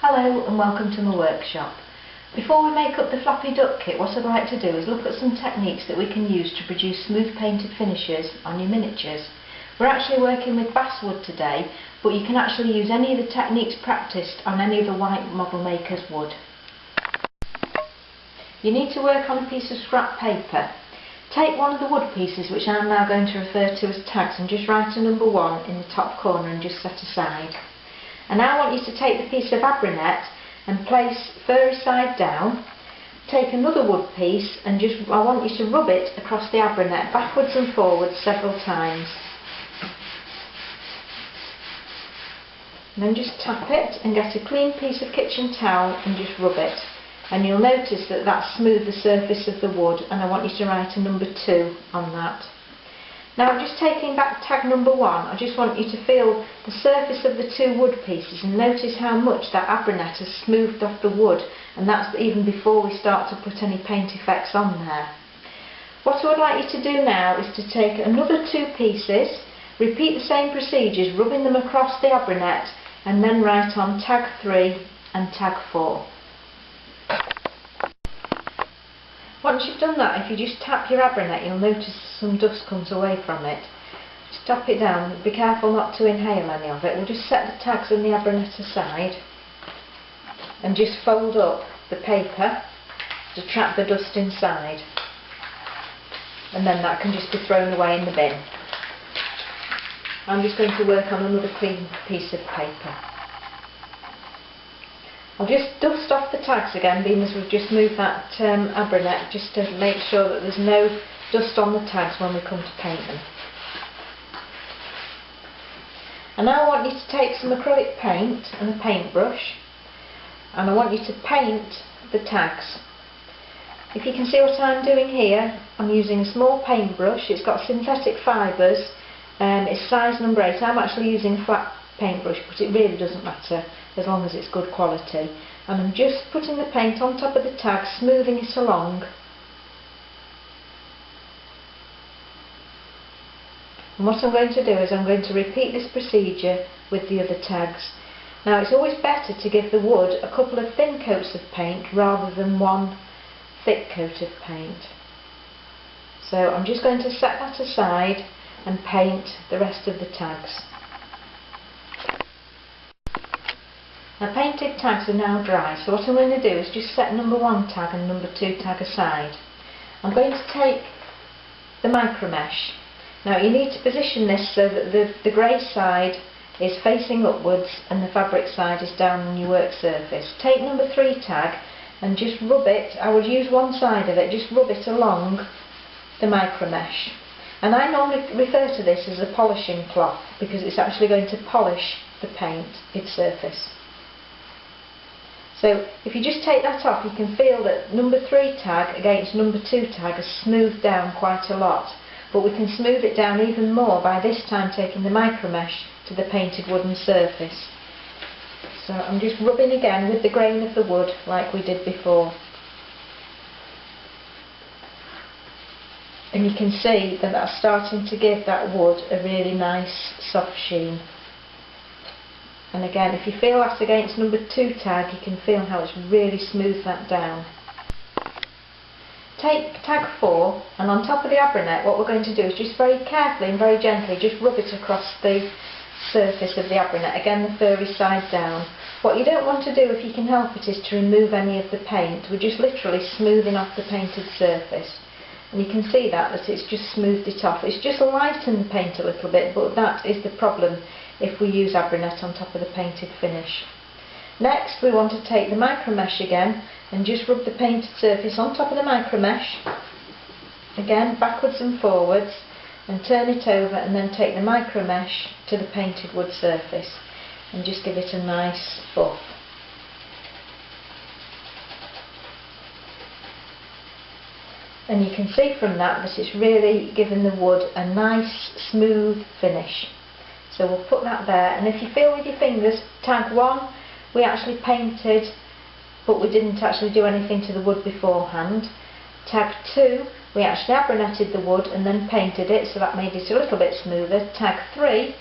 Hello and welcome to my workshop. Before we make up the Flappy Duck kit, what I'd like to do is look at some techniques that we can use to produce smooth painted finishes on your miniatures. We're actually working with basswood today, but you can actually use any of the techniques practiced on any of the white model maker's wood. You need to work on a piece of scrap paper. Take one of the wood pieces, which I'm now going to refer to as tags, and just write a number 1 in the top corner and just set aside. And now I want you to take the piece of abranet and place furry side down. Take another wood piece and I want you to rub it across the abranet backwards and forwards several times. And then just tap it and get a clean piece of kitchen towel and just rub it. And you'll notice that that's smoothed the surface of the wood, and I want you to write a number 2 on that. Now, just taking back tag number 1, I just want you to feel the surface of the 2 wood pieces and notice how much that abranet has smoothed off the wood, and that's even before we start to put any paint effects on there. What I would like you to do now is to take another 2 pieces, repeat the same procedures, rubbing them across the abranet, and then write on tag 3 and tag 4. Once you've done that, if you just tap your abranet, you'll notice some dust comes away from it. Just tap it down, be careful not to inhale any of it. We'll just set the tags and the abranet aside and just fold up the paper to trap the dust inside, and then that can just be thrown away in the bin. I'm just going to work on another clean piece of paper. I'll just dust off the tags again, being as we've just moved that abranet, just to make sure that there's no dust on the tags when we come to paint them. And now I want you to take some acrylic paint and a paintbrush, and I want you to paint the tags. If you can see what I'm doing here, I'm using a small paintbrush. It's got synthetic fibres, it's size number 8. I'm actually using a flat paintbrush, but it really doesn't matter as long as it's good quality. And I'm just putting the paint on top of the tag, smoothing it along. And what I'm going to do is I'm going to repeat this procedure with the other tags. Now, it's always better to give the wood a couple of thin coats of paint rather than one thick coat of paint. So I'm just going to set that aside and paint the rest of the tags. Now, painted tags are now dry, so what I'm going to do is just set number 1 tag and number 2 tag aside. I'm going to take the micro mesh. Now, you need to position this so that the grey side is facing upwards and the fabric side is down on your work surface. Take number 3 tag and just rub it. I would use one side of it, just rub it along the micro mesh. And I normally refer to this as a polishing cloth because it's actually going to polish the paint, its surface. So if you just take that off, you can feel that number 3 tag against number 2 tag has smoothed down quite a lot, but we can smooth it down even more by this time taking the micro mesh to the painted wooden surface. So I'm just rubbing again with the grain of the wood like we did before. And you can see that that's starting to give that wood a really nice soft sheen. And again, if you feel that against number 2 tag, you can feel how it's really smoothed that down. Take tag 4, and on top of the abranet, what we're going to do is just very carefully and very gently just rub it across the surface of the abranet, again the furry side down. What you don't want to do, if you can help it, is to remove any of the paint. We're just literally smoothing off the painted surface. And you can see that it's just smoothed it off. It's just lightened the paint a little bit, but that is the problem if we use abranet on top of the painted finish. Next, we want to take the micro mesh again and just rub the painted surface on top of the micro mesh, again backwards and forwards, and turn it over, and then take the micro mesh to the painted wood surface and just give it a nice buff. And you can see from that it's really given the wood a nice smooth finish. So we'll put that there, and if you feel with your fingers, tag 1 we actually painted but we didn't actually do anything to the wood beforehand. Tag 2 we actually abraneted the wood and then painted it, so that made it a little bit smoother. Tag 3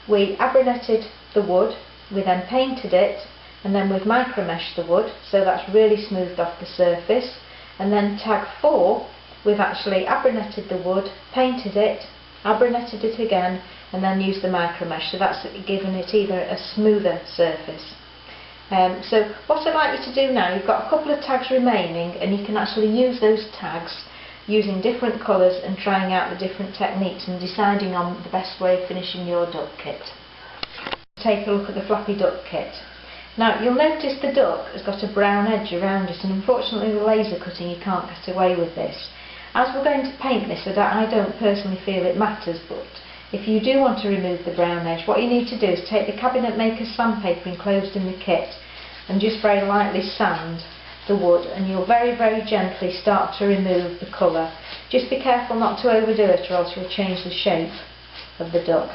we abraneted the wood, we then painted it, and then we've micro meshed the wood, so that's really smoothed off the surface. And then tag 4, we've actually abronetted the wood, painted it, abronetted it again, and then used the micro mesh, so that's given it either a smoother surface. So what I'd like you to do now, you've got a couple of tags remaining, and you can actually use those tags using different colours and trying out the different techniques and deciding on the best way of finishing your duck kit. Take a look at the Flappy duck kit. Now you'll notice the duck has got a brown edge around it, and unfortunately with laser cutting you can't get away with this. As we're going to paint this, I don't personally feel it matters, but if you do want to remove the brown edge, what you need to do is take the cabinet maker's sandpaper enclosed in the kit and just very lightly sand the wood, and you'll very gently start to remove the colour. Just be careful not to overdo it, or else you'll change the shape of the duck.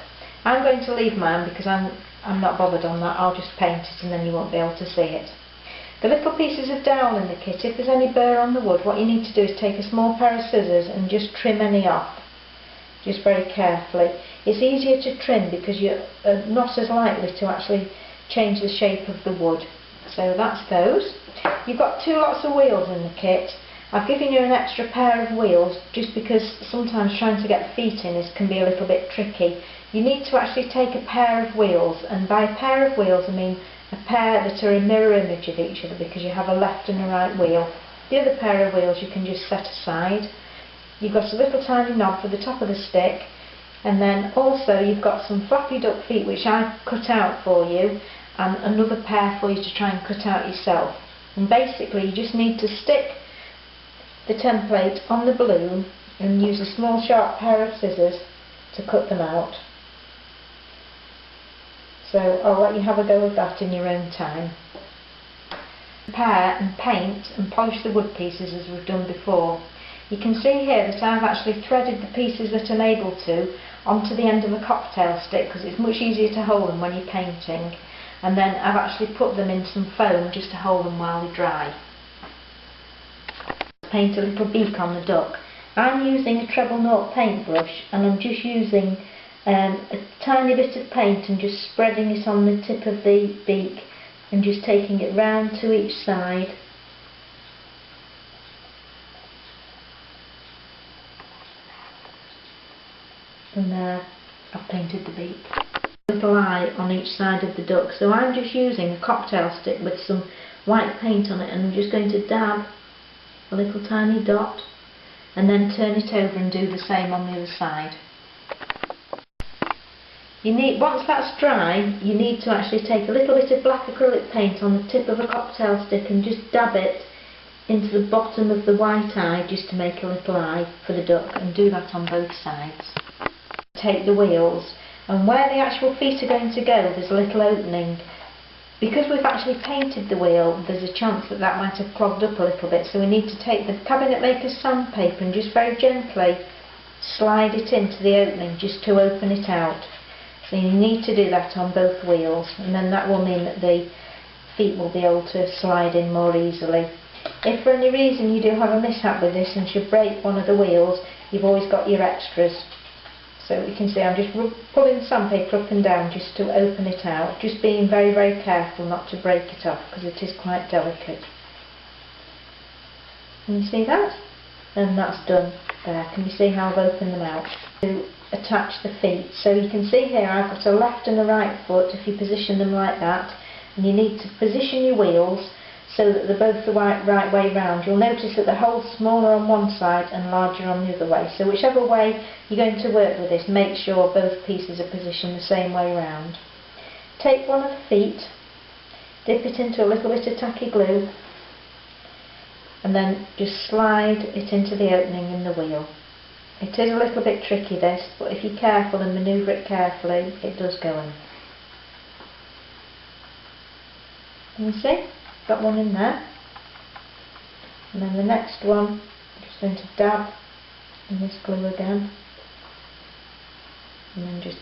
I'm going to leave mine because I'm not bothered on that. I'll just paint it and then you won't be able to see it. The little pieces of dowel in the kit, if there's any burr on the wood, what you need to do is take a small pair of scissors and just trim any off, just very carefully. It's easier to trim because you're not as likely to actually change the shape of the wood. So that's those. You've got 2 lots of wheels in the kit. I've given you an extra pair of wheels just because sometimes trying to get the feet in can be a little bit tricky. You need to actually take a pair of wheels, and by a pair of wheels I mean a pair that are a mirror image of each other, because you have a left and a right wheel. The other pair of wheels you can just set aside. You've got a little tiny knob for the top of the stick, and then also you've got some Flappy duck feet which I've cut out for you, and another pair for you to try and cut out yourself. And basically you just need to stick the template on the balloon and use a small sharp pair of scissors to cut them out. So I'll let you have a go of that in your own time. Prepare and paint and polish the wood pieces as we've done before. You can see here that I've actually threaded the pieces that I'm able to onto the end of a cocktail stick, because it's much easier to hold them when you're painting. And then I've actually put them in some foam just to hold them while they dry. Paint a little beak on the duck. I'm using a treble nought paintbrush, and I'm just using a tiny bit of paint and just spreading it on the tip of the beak and just taking it round to each side. And there, I've painted the beak. Little eye on each side of the duck, so I'm just using a cocktail stick with some white paint on it, and I'm just going to dab a little tiny dot and then turn it over and do the same on the other side. Once that's dry, you need to actually take a little bit of black acrylic paint on the tip of a cocktail stick and just dab it into the bottom of the white eye, just to make a little eye for the duck, and do that on both sides. Take the wheels, and where the actual feet are going to go, there's a little opening. Because we've actually painted the wheel, there's a chance that that might have clogged up a little bit, so we need to take the cabinet maker's sandpaper and just very gently slide it into the opening just to open it out. So you need to do that on both wheels, and then that will mean that the feet will be able to slide in more easily. If for any reason you do have a mishap with this and should break one of the wheels, you've always got your extras. So you can see I'm just pulling the sandpaper up and down just to open it out, just being very careful not to break it off because it is quite delicate. Can you see that? And that's done there. Can you see how I've opened them out? To attach the feet. So you can see here I've got a left and a right foot, if you position them like that, and you need to position your wheels so that they're both the right way round. You'll notice that the hole's smaller on one side and larger on the other way. So whichever way you're going to work with this, make sure both pieces are positioned the same way round. Take one of the feet, dip it into a little bit of tacky glue, and then just slide it into the opening in the wheel. It is a little bit tricky this, but if you're careful and manoeuvre it carefully, it does go in. Can you see? Got one in there. And then the next one, I'm just going to dab in this glue again. And then just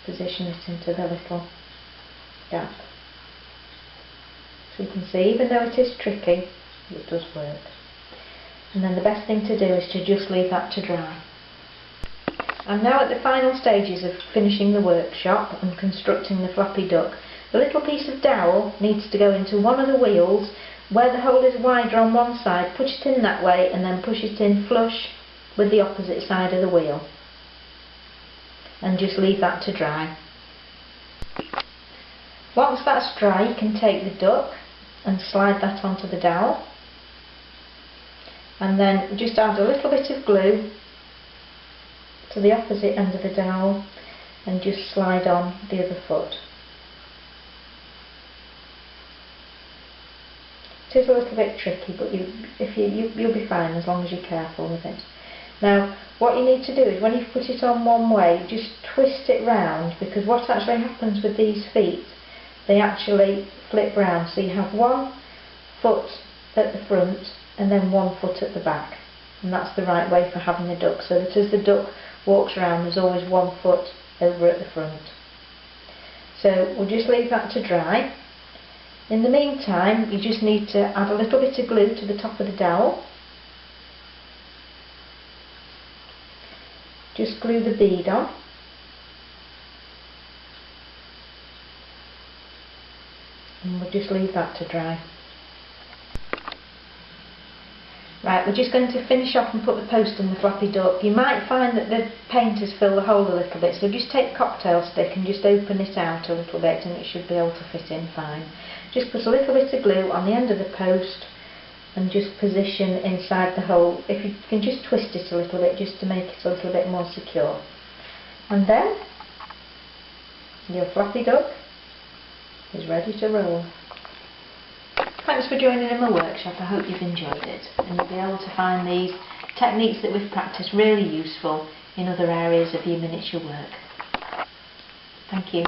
position it into the little gap. So you can see, even though it is tricky, it does work. And then the best thing to do is to just leave that to dry. I'm now at the final stages of finishing the workshop and constructing the Flappy duck. The little piece of dowel needs to go into one of the wheels. Where the hole is wider on one side, push it in that way and then push it in flush with the opposite side of the wheel. And just leave that to dry. Once that's dry, you can take the duck and slide that onto the dowel. And then just add a little bit of glue to the opposite end of the dowel and just slide on the other foot. It is a little bit tricky, but you'll be fine as long as you're careful with it. Now, what you need to do is when you put it on one way, just twist it round, because what actually happens with these feet, they actually flip round. So you have one foot at the front and then one foot at the back. And that's the right way for having a duck, so that as the duck walks around, there's always one foot over at the front. So we'll just leave that to dry. In the meantime, you just need to add a little bit of glue to the top of the dowel. Just glue the bead on. And we'll just leave that to dry. Right, we're just going to finish off and put the post in the Flappy Duck. You might find that the paint has filled the hole a little bit, so just take the cocktail stick and just open it out a little bit and it should be able to fit in fine. Just put a little bit of glue on the end of the post and just position inside the hole. If you can just twist it a little bit just to make it a little bit more secure. And then your Flappy Duck is ready to roll. Thanks for joining in my workshop. I hope you've enjoyed it and you'll be able to find these techniques that we've practiced really useful in other areas of your miniature work. Thank you.